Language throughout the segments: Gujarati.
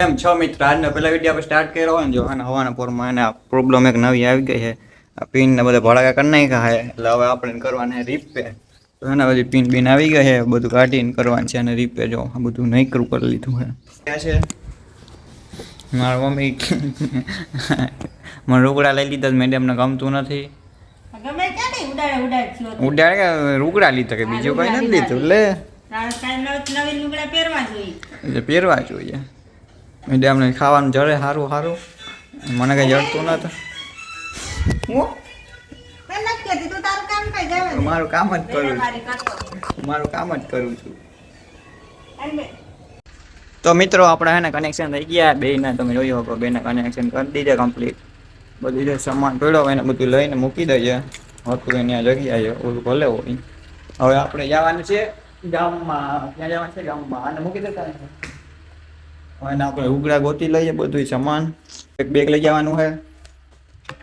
એમ છ મિત્ર આજનો પેલા વિડીયો આપણે સ્ટાર્ટ કર્યો હોય ને જો અને હવાના પોરમાં એને પ્રોબ્લેમ એક નવી આવી ગઈ છે. આ પિન ને બધા ભડાકા કરી નાખ્યા છે એટલે હવે આપણે કરવાના રિપેર. તો એના બધી પિન બિન આવી ગઈ છે બધું કાઢીને કરવાનું છે અને રિપેર જો આ બધું નહીં કરવું કરી લીધું છે. ક્યાં છે મારા મમ્મી મને રોકડા લઈ લીધા મેડમને ગમતું નથી. ઉડાડે કે રૂગડા લીધા કે બીજું કઈ નથી લીધું લે પહેરવા જોઈએ. મેડમને ખાવાનું જડે સારું સારું મને કઈ જડતું નતું. મારું કામ જ કરું છું. તો મિત્રો આપણે હે ને કનેક્શન થઈ ગયા બેયના તમે જોયું શકો બેયના કનેક્શન કરી દીધા કમ્પ્લીટ. બધું જે સામાન પડ્યો હોય એને બધું લઈને મૂકી દઈએ હતું એની જગ્યાએ ઓલું ભલે હોય. હવે આપણે જવાનું છે ગામમાં. ક્યાં જવાનું છે ગામમાં આને મૂકી દેતા હવે આપણે ઉગડા ગોતી લઈએ બધું સામાન. એક બેગ લઈ જવાનું છે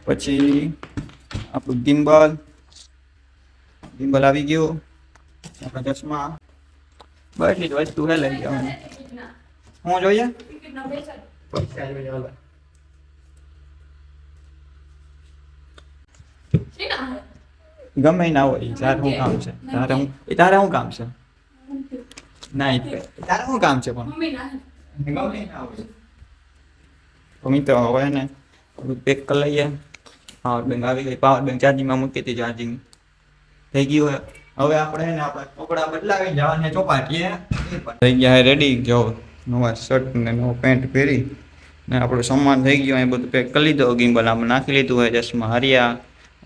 પછી આપણું ગિમ્બલ આવી ગયું આપણા ચશ્મા બસ એટલી જ વસ્તુ છે લઈ જવાનું. શું જોઈએ પૈસા જોઈએ હાલો. ગમે ના હોય તારે શું કામ છે તારે શું કામ છે ના તારે શું કામ છે પણ ગમે ના હોય તો મિત્રો હવે ને પેક કરી લઈએ. પાવર બેંક આવી ગઈ. પાવર બેંક ચાર્જિંગમાં મૂકી હતી ચાર્જિંગ થઈ ગયું હોય. હવે આપણે ને આપણે કપડા બદલાવી જવાને ચોપાટીએ થઈ ગયા રેડી. જો નવા શર્ટ ને નવો પેન્ટ પહેરી ને આપણું સામાન થઈ ગયું અહીં બધું પેક કરી લીધો. ગિમ્બલ આમાં નાખી લીધું હોય ચશ્મા હરિયા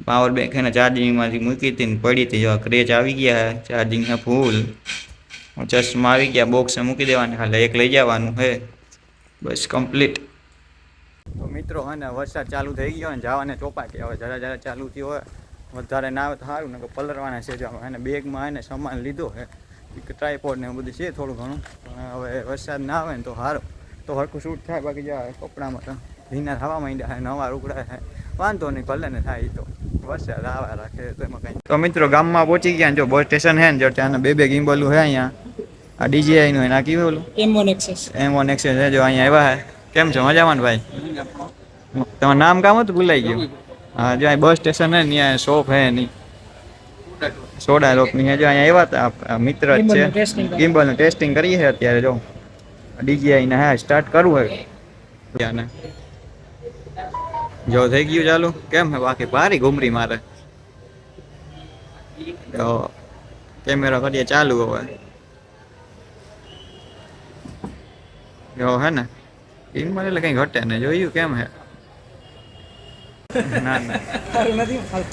પાવર બેંક એને ચાર્જિંગમાંથી મૂકી હતી ને પડી હતી. જો ક્રેચ આવી ગયા ચાર્જિંગ છે ફૂલ. ચશ્મા આવી ગયા બોક્સ મૂકી દેવાના ખાલી એક લઈ જવાનું છે બસ કમ્પ્લીટ. તો મિત્રો હે ને વરસાદ ચાલુ થઈ ગયો ને જવાને ચોપાટી હવે જરા જરા ચાલુ થયો હોય વધારે ના આવે તો સારું ને પલરવાના છે. એને બેગમાં એને સામાન લીધો છે ટ્રાયપોડ ને બધું છે થોડું ઘણું પણ હવે વરસાદ ના આવે ને તો સારું તો હરખું શૂટ થાય. બાકી જાય કપડામાં તો ભીના થવા માંડ્યા છે નવા રૂકડા છે વાંધો નહીં ભલે ને થાય તો વરસાદ આવે રાખે તો એમાં કંઈ. તો મિત્રો ગામમાં પહોંચી ગયા જો બસ સ્ટેશન છે ને જો ત્યાં બે ગિમ્બલું છે અહીંયા. આ DJI નું એના કેવું ઓલું M1 Access છે જો અહીંયા આવ્યા છે. કેમ છો મજામાં ને ભાઈ? તમારું નામ કામ હતું ભૂલાઈ ગયું. હા જો અહીં બસ સ્ટેશન હે ત્યાં શોપ હે એની સોડા લોપની જો અહીંયા આવ્યા હતા મિત્ર જ છે. ગિમ્બલનું ટેસ્ટિંગ કરીએ છીએ અત્યારે જો DJI ને હા સ્ટાર્ટ કરવું હોય ત્યાંને જો થઈ ગયું ચાલુ. કેમ હે બાકી ભારી ઘૂમરી મારે તો કેમેરો કરીએ ચાલુ હવે જો હે ને ગિમ્બલ એટલે કઈ ઘટે ને જોયું કેમ હે ના ના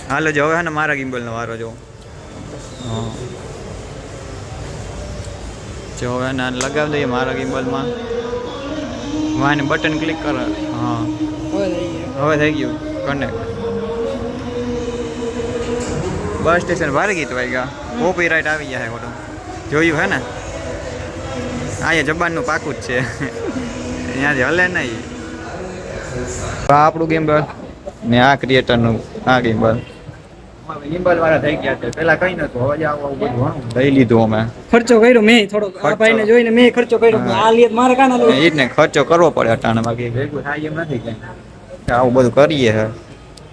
હાલો જો હવે ને મારા ગિમ્બલનો વારો જો જો હવે ને લગાવી દઈએ મારા ગિમ્બલમાં. વાને બટન ક્લિક કરો. હા હવે થઈ ગયું કનેક્ટ. બસ સ્ટેશન ભારે ગીત વાગ્યા કોપીરાઇટ આવી ગયા હે ખોટું જોયું હે ને. આ જબાનનું પાકું જ છે અહીંયાથી હલે નહીં. આ આપણું ગિમ્બલ ને આ ક્રિએટરનું આ ગિમ્બલ વાળા થઈ ગયા છે. પેલા કઈ નતું હવે આવું બધું લઈ લીધું અમે. ખર્ચો કર્યો મેં થોડો આ ભાઈને જોઈને મેં ખર્ચો કર્યો. આ લિયત મારે કાના લો એ જ ને ખર્ચો કરવો પડે અટાણે બાકી ભેગું થાય એમ નથી કઈ. આવું બધું કરીએ હે.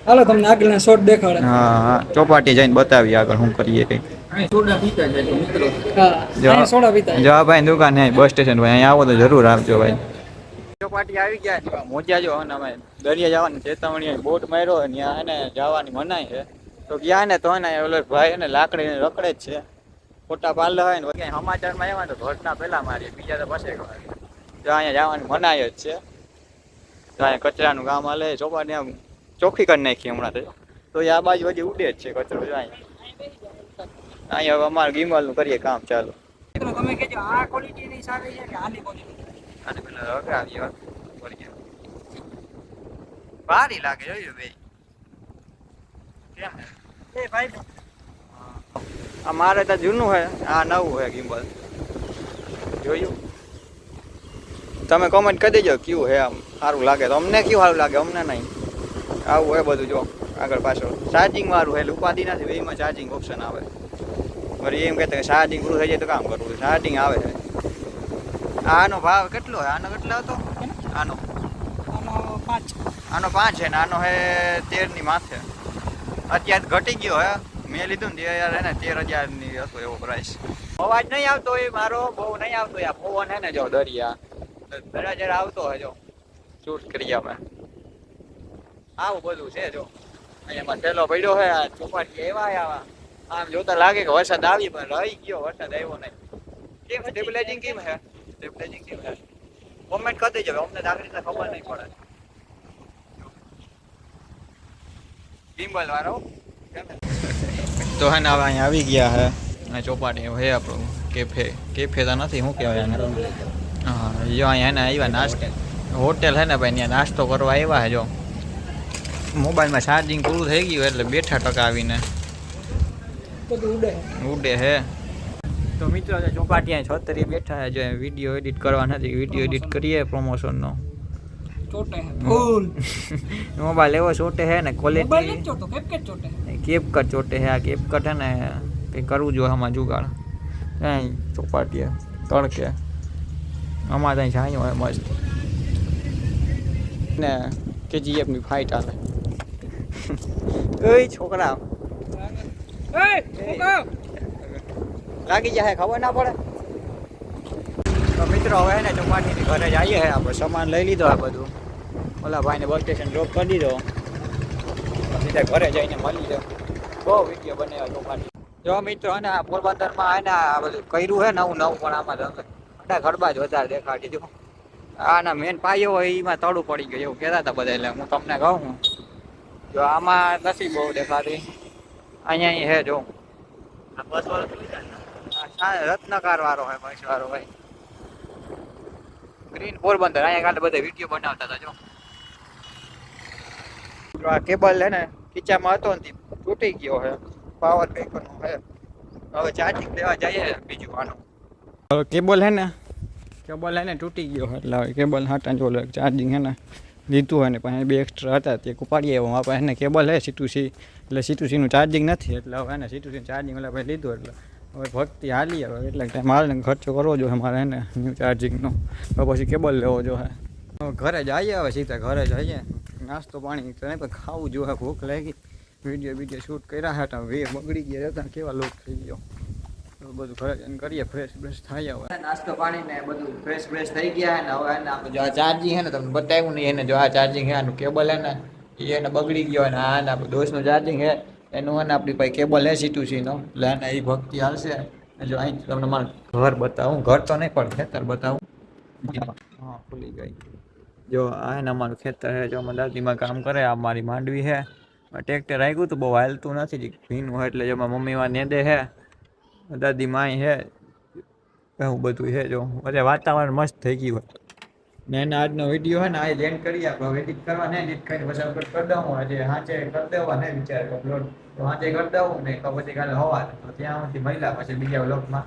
હાલો તમને આગળના શોટ દેખાડે. હા ચોપાટી જઈને બતાવીએ આગળ શું કરીએ કઈ. સોડા પીતા જાય તો મિત્રો. હા સોડા પીતા જો આ ભાઈ દુકાન હે બસ સ્ટેશન ભાઈ અહીંયા આવો તો જરૂર આવજો ભાઈ. ચોપાટી આવી ગયા મોજા જો અને અમે દરિયા જવાની ચેતવણી બોટ માર્યો ત્યાં એને જવાની મનાઈ છે તો ગયા ને તો ને ઓલો ભાઈ ને લાકડી રખડે જ છે ફોટા પાડે હોય ને ક્યાંય સમાચારમાં આવ્યા તો ઘટના પહેલા મારી બીજા તો પછી તો અહીંયા જવાની મનાઈ જ છે. તો અહીંયા કચરાનું કામ હાલે ચોપાટી ચોખ્ખી કરી નાખી હમણાં તો આ બાજુ હજી ઉડે જ છે કચરો જો અહીંયા હવે અમારે ગિમ્બલનું કરીએ કામ ચાલુ. તમે કહેજો આ ક્વોલિટીની સારી છે કે આની ક્વોલિટી અને પેલા રગાવી ભારી લાગે જોયું ભાઈ કેમ એ ભાઈ આ મારે તો જૂનું હે આ નવું હે ગિમ્બલ જોયું. તમે કોમેન્ટ કરી દેજો કેવું હે આમ સારું લાગે તો અમને કેવું સારું લાગે અમને નહીં. આવું હે બધું જો આગળ પાછળ ચાર્જિંગ વાળું એટલે ઉપાધિ નથી બેમાં ચાર્જિંગ ઓપ્શન આવે. વળી એમ કહેતા કે ચાર્જિંગ પૂરું થઈ જાય તો કામ કરવું ચાર્જિંગ આવે છે. આનો ભાવ કેટલો હે આનો કેટલો હતો આનો આનો 5. આનો 5 છે ને આનો હે 13 ની માથે. અત્યારે ઘટી ગયો હે, મેં લીધું ને યાર એને 13,000 ની હતો એવો પ્રાઇસ. અવાજ નહીં આવતો એ મારો, બહુ નહીં આવતો યાર. પવન હે ને જો દરિયા જરા આવતો હોય જો શૂટ કરીએ અમે. આવું બધું છે જો. અહીંયા થેલો પડ્યો હે, આ ચોપાટી એવા આવા. આમ જોતા લાગે કે વરસાદ આવી પણ રહી ગયો, વરસાદ આવ્યો નહીં. કેમ સ્ટેબિલાઇઝિંગ કેમ હે? સ્ટેબિલાઇઝિંગ કેમ હે? કોમેન્ટ કરી દેજો, અમને આખરી રીતે ખબર નહીં પડે. ગિમ્બલ વાળો તો હે ને હવે અહીંયા આવી ગયા હે અને ચોપાટી હે આપણું કેફે તો નથી, શું કહેવાય આને? હા જો અહીંયા હે ને આવ્યા નાસ્તો, હોટેલ હે ને ભાઈ, ત્યાં નાસ્તો કરવા આવ્યા હે. જો મોબાઈલમાં ચાર્જિંગ પૂરું થઈ ગયું એટલે બેઠા ટકા આવીને ઉડે હે. તો મિત્રો ચોપાટી છોતરી બેઠા હે. જો વિડીયો એડિટ કરવા નથી, વિડીયો એડિટ કરીએ પ્રમોશનનો. મોબાઈલ એવો ચોટે હે ને, ક્વોલિટી કેપકટ ચોટે હે. આ કેપકટ હે ને કંઈ કરવું જોઈએ આમાં જુગાડ. ત્યાં ચોપાટીએ તડકે અમારે ત્યાં છાંયો હોય મસ્ત ને. KGFની ફાઇટ હાલે. ઓય છોકરા લાગી જાય ખબર ના પડે. તો મિત્રો હવે ને ચોપાટીની ઘરે જઈએ હે. આપણે સામાન લઈ લીધો આ બધું, ઓલા ભાઈને બસ સ્ટેશન ડ્રોપ કરી દીધો, સીધા ઘરે જઈને મળી જાવ. બહુ વિડીયો બન્યા ચોપાટી. જો મિત્રો હે ને પોરબંદરમાં હે ને આ બધું કર્યું હે નવું નવું, પણ આમાં ઠંડા ગરબા જ વધારે દેખાડી દીધું. આના મેન પાયો હોય એમાં તળું પડી ગયું એવું કહેતા હતા બધા, એટલે હું તમને કહું છું. જો આમાં નથી બહુ દેખાતી, અહીંયા હે. જો રત્નકાર વાળો હોય, બસ વાળો ભાઈ, ગ્રીન પોરબંદર. અહીંયા કાલે બધા વિડીયો બનાવતા હતા. જો આ કેબલ હે ને ખીચામાં હતો ને તૂટી ગયો હે, પાવર બેંક નો હે. હવે ચાર્જિંગ લેવા જઈએ બીજું આનું. હવે કેબલ હે ને તૂટી ગયો એટલે હવે કેબલ હાટા જો ચાર્જિંગ હે ને લીધું હોય ને, પણ 2 એક્સ્ટ્રા હતા તે ઉપાડીએ. મારા પાસે એને કેબલ હે C2C, એટલે C2Cનું ચાર્જિંગ નથી, એટલે હવે એને C2C ચાર્જિંગ એટલે ભાઈ લીધું. એટલે હવે ભક્તિ હાલી હવે એટલે ટાઈમ મારે ખર્ચો કરવો જોઈએ મારે એને ન્યૂ ચાર્જિંગનો. હવે પછી કેબલ લેવો જોઈએ. હવે ઘરે જઈએ, હવે સીધા ઘરે જઈએ. નાસ્તો પાણી તો નહીં પણ ખાવું જોઈએ, ભૂખ લાગી. વિડીયો શૂટ કર્યા હતા, બગડી ગયા હતા, કેવા લોક થઈ ગયો. બધું ઘરે જઈને કરીએ, ફ્રેશ થાય. હવે નાસ્તો પાણી ને બધું ફ્રેશ થઈ ગયા ને. હવે એને આપણે જો આ ચાર્જિંગ હે ને તમને બતાવ્યું નહીં, એને જો આ ચાર્જિંગ હે, આનું કેબલ હે ને એને બગડી ગયો ને. આ આપણું દોસ્તનું ચાર્જિંગ હે, એનું હે ને આપણી પાસે કેબલ હે C2C નો, એટલે એને એ ભક્તિ હાલશે. જો અહીં તમને મારું ઘર બતાવું, ઘર તો નહીં પણ ખેતર બતાવું. હા ખુલી ગઈ. જો આ ને અમારું ખેતર હે. જો અમારા દાદીમાં કામ કરે, આ મારી માંડવી હે. ટ્રેક્ટર આવ્યું તો બહુ હાલતું નથી, ભીનું હોય એટલે જો મારા મમ્મીમાં નેદે હે, દાદી માય હે, એવું બધું છે. જો અરે વાતાવરણ મસ્ત થઈ ગયું હોય ને. એના આજનો વિડીયો હે ને આ એન્ડ કરીએ આપણે. એડિટ કરવા ને એડિટ કરીને પછી અપલોડ કરી દઉં. આજે હાંચે કરી દેવા ને વિચાર અપલોડ તો હાંચે કરી દઉં ને, તો પછી કાલે હવા તો ત્યાંથી મળ્યા પછી બીજા વ્લોગમાં